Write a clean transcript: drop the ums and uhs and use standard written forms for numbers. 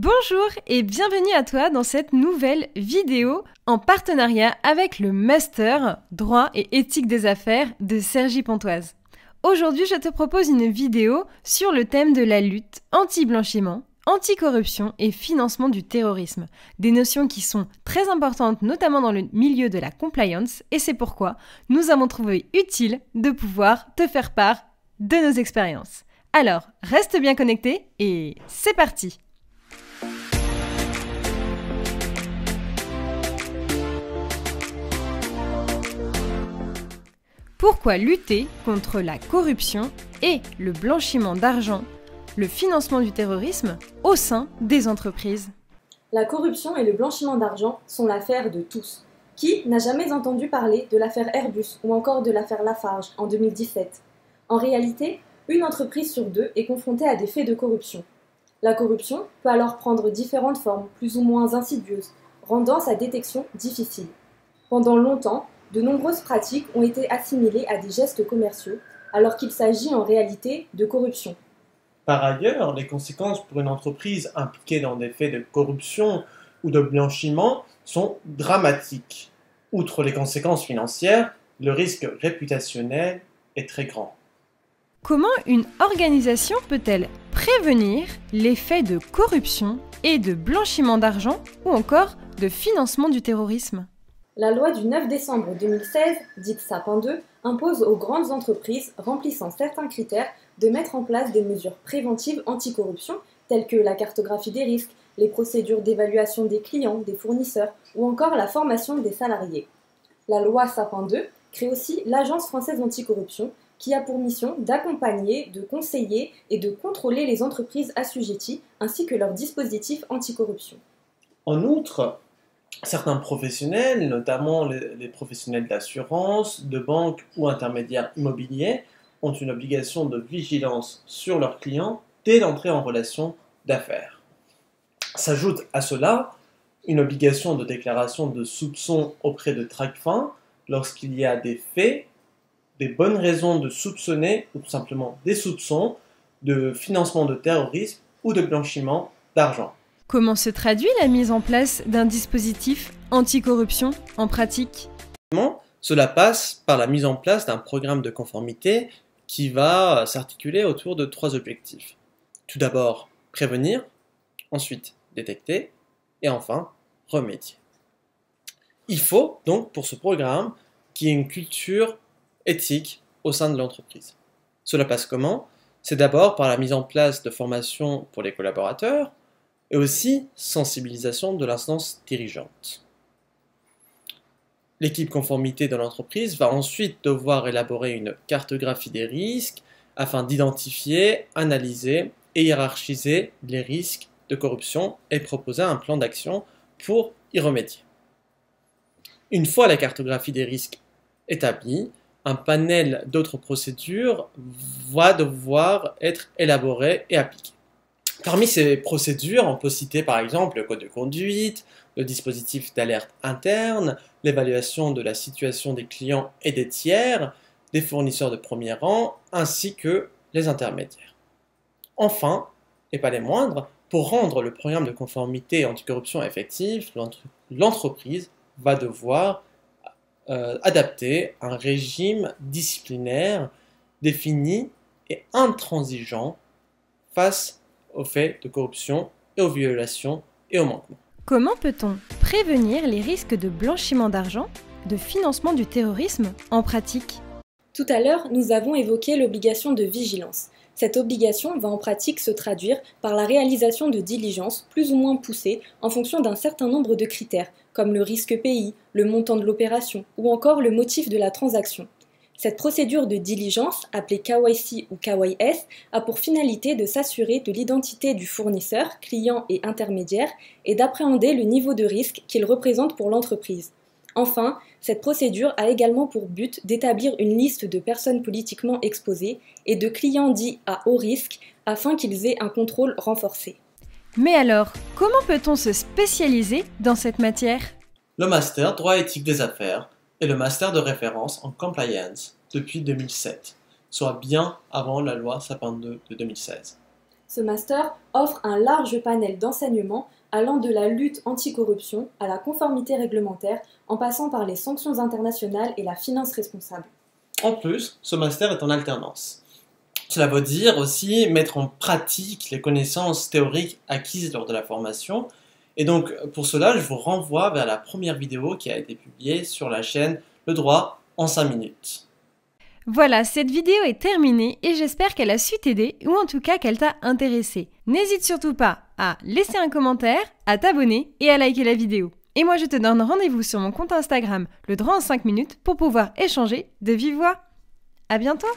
Bonjour et bienvenue à toi dans cette nouvelle vidéo en partenariat avec le Master Droit et Éthique des Affaires de Cergy Pontoise. Aujourd'hui, je te propose une vidéo sur le thème de la lutte anti-blanchiment, anti-corruption et financement du terrorisme. Des notions qui sont très importantes, notamment dans le milieu de la compliance, et c'est pourquoi nous avons trouvé utile de pouvoir te faire part de nos expériences. Alors, reste bien connecté et c'est parti! Pourquoi lutter contre la corruption et le blanchiment d'argent, le financement du terrorisme au sein des entreprises? La corruption et le blanchiment d'argent sont l'affaire de tous. Qui n'a jamais entendu parler de l'affaire Airbus ou encore de l'affaire Lafarge en 2017? En réalité, une entreprise sur deux est confrontée à des faits de corruption. La corruption peut alors prendre différentes formes, plus ou moins insidieuses, rendant sa détection difficile. Pendant longtemps, de nombreuses pratiques ont été assimilées à des gestes commerciaux, alors qu'il s'agit en réalité de corruption. Par ailleurs, les conséquences pour une entreprise impliquée dans des faits de corruption ou de blanchiment sont dramatiques. Outre les conséquences financières, le risque réputationnel est très grand. Comment une organisation peut-elle prévenir les faits de corruption et de blanchiment d'argent ou encore de financement du terrorisme? La loi du 9 décembre 2016, dite Sapin 2, impose aux grandes entreprises remplissant certains critères de mettre en place des mesures préventives anticorruption telles que la cartographie des risques, les procédures d'évaluation des clients, des fournisseurs ou encore la formation des salariés. La loi Sapin 2 crée aussi l'Agence française anticorruption qui a pour mission d'accompagner, de conseiller et de contrôler les entreprises assujetties ainsi que leurs dispositifs anticorruption. En outre, certains professionnels, notamment les professionnels d'assurance, de banque ou intermédiaires immobiliers, ont une obligation de vigilance sur leurs clients dès l'entrée en relation d'affaires. S'ajoute à cela une obligation de déclaration de soupçons auprès de Tracfin lorsqu'il y a des faits, des bonnes raisons de soupçonner, ou tout simplement des soupçons, de financement de terrorisme ou de blanchiment d'argent. Comment se traduit la mise en place d'un dispositif anticorruption en pratique? Cela passe par la mise en place d'un programme de conformité qui va s'articuler autour de 3 objectifs. Tout d'abord, prévenir, ensuite détecter, et enfin, remédier. Il faut donc pour ce programme qu'il y ait une culture éthique au sein de l'entreprise. Cela passe comment? C'est d'abord par la mise en place de formations pour les collaborateurs, et aussi sensibilisation de l'instance dirigeante. L'équipe conformité de l'entreprise va ensuite devoir élaborer une cartographie des risques afin d'identifier, analyser et hiérarchiser les risques de corruption et proposer un plan d'action pour y remédier. Une fois la cartographie des risques établie, un panel d'autres procédures va devoir être élaboré et appliqué. Parmi ces procédures, on peut citer par exemple le code de conduite, le dispositif d'alerte interne, l'évaluation de la situation des clients et des tiers, des fournisseurs de premier rang, ainsi que les intermédiaires. Enfin, et pas les moindres, pour rendre le programme de conformité anticorruption effectif, l'entreprise va devoir adapter un régime disciplinaire défini et intransigeant face aux faits de corruption et aux violations et aux manquements. Comment peut-on prévenir les risques de blanchiment d'argent, de financement du terrorisme en pratique? Tout à l'heure, nous avons évoqué l'obligation de vigilance. Cette obligation va en pratique se traduire par la réalisation de diligences plus ou moins poussées en fonction d'un certain nombre de critères, comme le risque pays, le montant de l'opération ou encore le motif de la transaction. Cette procédure de diligence, appelée KYC ou KYS, a pour finalité de s'assurer de l'identité du fournisseur, client et intermédiaire et d'appréhender le niveau de risque qu'il représente pour l'entreprise. Enfin, cette procédure a également pour but d'établir une liste de personnes politiquement exposées et de clients dits à haut risque afin qu'ils aient un contrôle renforcé. Mais alors, comment peut-on se spécialiser dans cette matière? Le Master Droit et Éthique des Affaires est le master de référence en compliance depuis 2007, soit bien avant la loi Sapin 2 de 2016. Ce master offre un large panel d'enseignements allant de la lutte anticorruption à la conformité réglementaire, en passant par les sanctions internationales et la finance responsable. En plus, ce master est en alternance. Cela veut dire aussi mettre en pratique les connaissances théoriques acquises lors de la formation. Et donc, pour cela, je vous renvoie vers la première vidéo qui a été publiée sur la chaîne Le droit en 5 minutes. Voilà, cette vidéo est terminée et j'espère qu'elle a su t'aider ou en tout cas qu'elle t'a intéressé. N'hésite surtout pas à laisser un commentaire, à t'abonner et à liker la vidéo. Et moi je te donne rendez-vous sur mon compte Instagram, Le droit en 5 minutes, pour pouvoir échanger de vive voix. À bientôt!